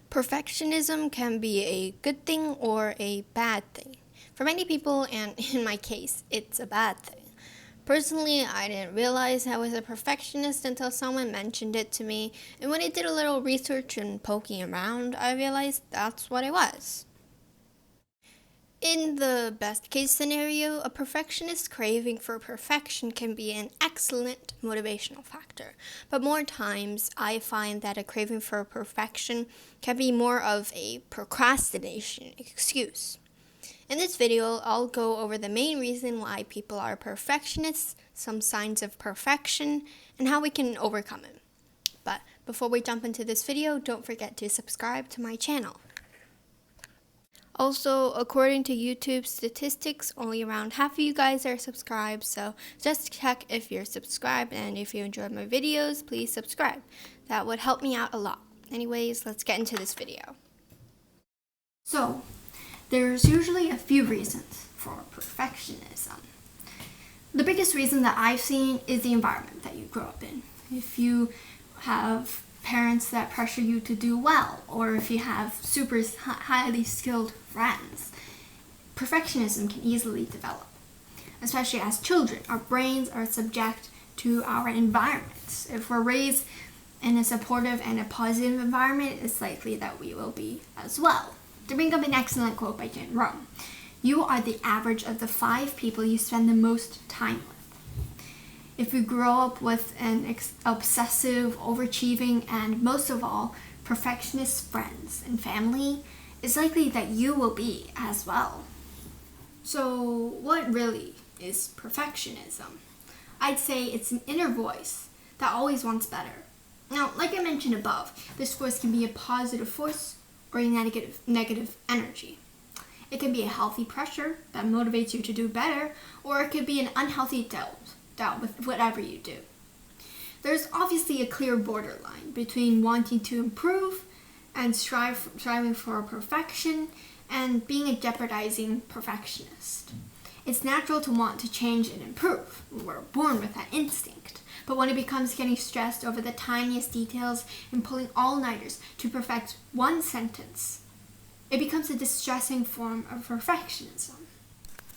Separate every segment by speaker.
Speaker 1: Perfectionism can be a good thing or a bad thing. For many people, and in my case, it's a bad thing. Personally, I didn't realize I was a perfectionist until someone mentioned it to me, and when I did a little research and poking around, I realized that's what I was. In the best case scenario, a perfectionist's craving for perfection can be an excellent motivational factor. But more times, I find that a craving for perfection can be more of a procrastination excuse. In this video, I'll go over the main reason why people are perfectionists, some signs of perfection, and how we can overcome it. But before we jump into this video, don't forget to subscribe to my channel. Also, according to YouTube statistics, only around half of you guys are subscribed, so just check if you're subscribed, and if you enjoyed my videos, please subscribe. That would help me out a lot. Anyways, let's get into this video. So, there's usually a few reasons for perfectionism. The biggest reason that I've seen is the environment that you grow up in. If you have parents that pressure you to do well, or if you have super highly skilled friends, perfectionism can easily develop. Especially as children, our brains are subject to our environments. If we're raised in a supportive and a positive environment, it's likely that we will be as well. To bring up an excellent quote by Jen Rome, "You are the average of the 5 people you spend the most time with." If you grow up with an obsessive, overachieving, and most of all, perfectionist friends and family, it's likely that you will be as well. So, what really is perfectionism? I'd say it's an inner voice that always wants better. Now, like I mentioned above, this voice can be a positive force or a negative energy. It can be a healthy pressure that motivates you to do better, or it could be an unhealthy doubt with whatever you do. There's obviously a clear borderline between wanting to improve and striving for perfection and being a jeopardizing perfectionist. It's natural to want to change and improve. We're born with that instinct. But when it becomes getting stressed over the tiniest details and pulling all-nighters to perfect one sentence, it becomes a distressing form of perfectionism.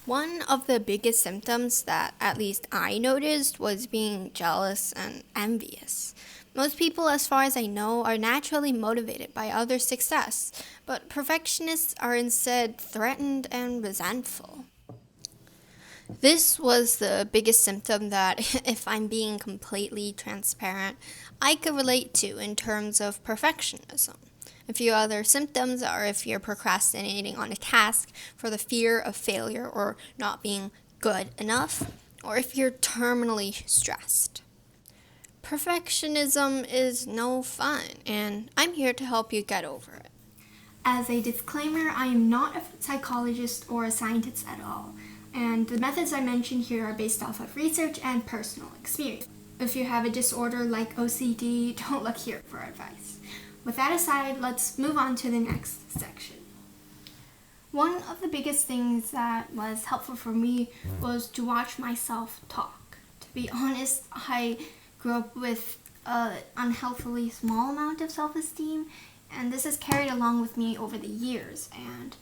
Speaker 1: One of the biggest symptoms that at least I noticed was being jealous and envious. Most people, as far as I know, are naturally motivated by others' success, but perfectionists are instead threatened and resentful. This was the biggest symptom that, if I'm being completely transparent, I could relate to in terms of perfectionism. A few other symptoms are if you're procrastinating on a task for the fear of failure or not being good enough, or if you're terminally stressed. Perfectionism is no fun, and I'm here to help you get over it. As a disclaimer, I am not a psychologist or a scientist at all, and the methods I mentioned here are based off of research and personal experience. If you have a disorder like OCD, don't look here for advice. With that aside, let's move on to the next section. One of the biggest things that was helpful for me was to watch myself talk. To be honest, I grew up with an unhealthily small amount of self-esteem, and this has carried along with me over the years and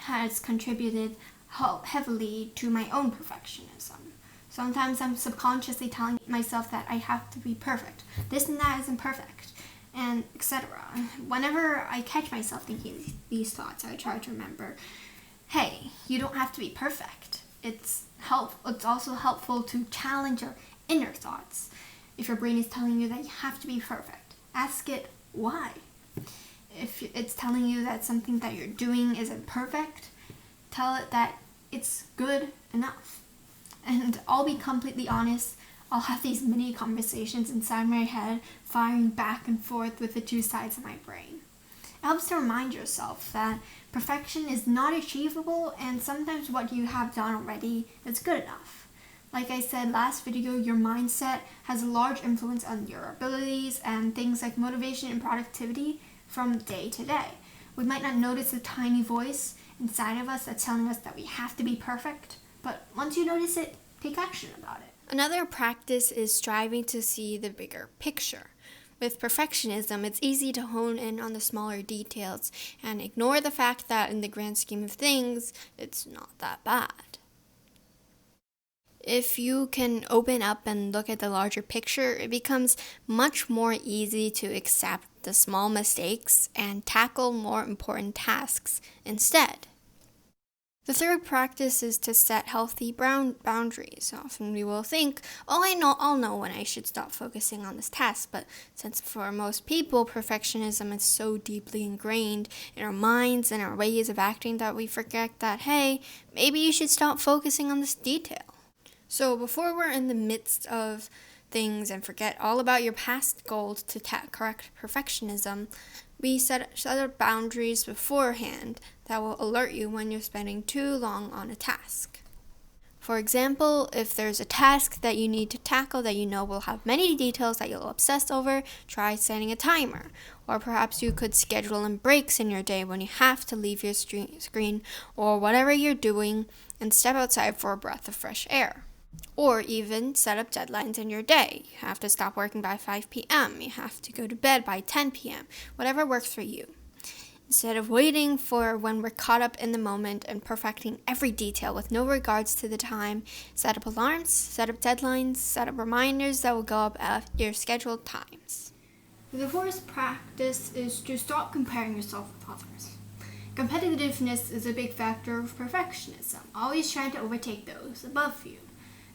Speaker 1: has contributed heavily to my own perfectionism. Sometimes I'm subconsciously telling myself that I have to be perfect. This and that isn't perfect, and etc. Whenever I catch myself thinking these thoughts, I try to remember, hey, you don't have to be perfect. It's also helpful to challenge your inner thoughts. If your brain is telling you that you have to be perfect, ask it why. If it's telling you that something that you're doing isn't perfect, tell it that it's good enough. And I'll be completely honest, I'll have these mini conversations inside my head, firing back and forth with the two sides of my brain. It helps to remind yourself that perfection is not achievable, and sometimes what you have done already is good enough. Like I said last video, your mindset has a large influence on your abilities and things like motivation and productivity from day to day. We might not notice the tiny voice inside of us that's telling us that we have to be perfect, but once you notice it, take action about it. Another practice is striving to see the bigger picture. With perfectionism, it's easy to hone in on the smaller details and ignore the fact that in the grand scheme of things, it's not that bad. If you can open up and look at the larger picture, it becomes much more easy to accept the small mistakes and tackle more important tasks instead. The third practice is to set healthy boundaries. Often we will think, I'll know when I should stop focusing on this task. But since for most people, perfectionism is so deeply ingrained in our minds and our ways of acting that we forget that, hey, maybe you should stop focusing on this detail. So before we're in the midst of things and forget all about your past goals to correct perfectionism, we set up boundaries beforehand that will alert you when you're spending too long on a task. For example, if there's a task that you need to tackle that you know will have many details that you'll obsess over, try setting a timer. Or perhaps you could schedule in breaks in your day when you have to leave your screen or whatever you're doing and step outside for a breath of fresh air. Or even set up deadlines in your day. You have to stop working by 5 p.m. You have to go to bed by 10 p.m. Whatever works for you. Instead of waiting for when we're caught up in the moment and perfecting every detail with no regards to the time, set up alarms, set up deadlines, set up reminders that will go up at your scheduled times. The fourth practice is to stop comparing yourself with others. Competitiveness is a big factor of perfectionism, always trying to overtake those above you.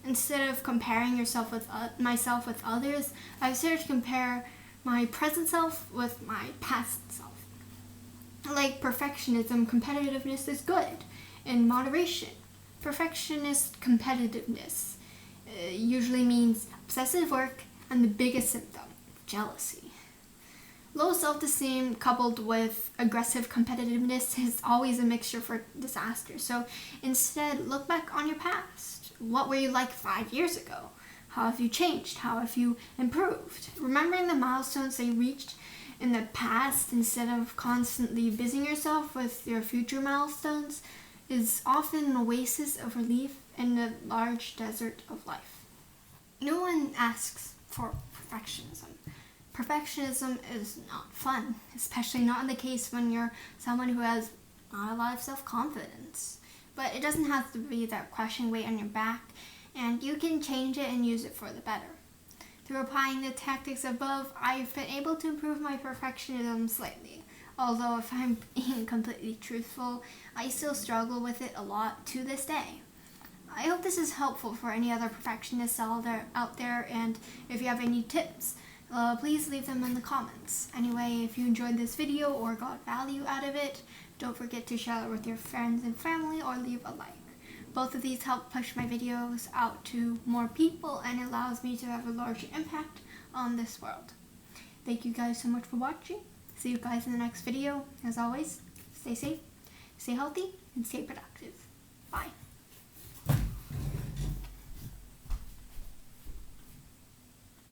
Speaker 1: Instead of comparing myself with others, I've started to compare my present self with my past self. Like perfectionism, competitiveness is good in moderation. Perfectionist competitiveness usually means obsessive work and the biggest symptom, jealousy. Low self-esteem coupled with aggressive competitiveness is always a mixture for disaster. So instead, look back on your past. What were you like 5 years ago? How have you changed? How have you improved? Remembering the milestones that you reached in the past instead of constantly busying yourself with your future milestones is often an oasis of relief in the large desert of life. No one asks for perfectionism. Perfectionism is not fun, especially not in the case when you're someone who has not a lot of self-confidence. But it doesn't have to be that crushing weight on your back, and you can change it and use it for the better. Through applying the tactics above, I've been able to improve my perfectionism slightly. Although if I'm being completely truthful, I still struggle with it a lot to this day. I hope this is helpful for any other perfectionists out there, and if you have any tips, please leave them in the comments. Anyway, if you enjoyed this video or got value out of it, don't forget to share it with your friends and family or leave a like. Both of these help push my videos out to more people and allows me to have a larger impact on this world. Thank you guys so much for watching. See you guys in the next video. As always, stay safe, stay healthy, and stay productive.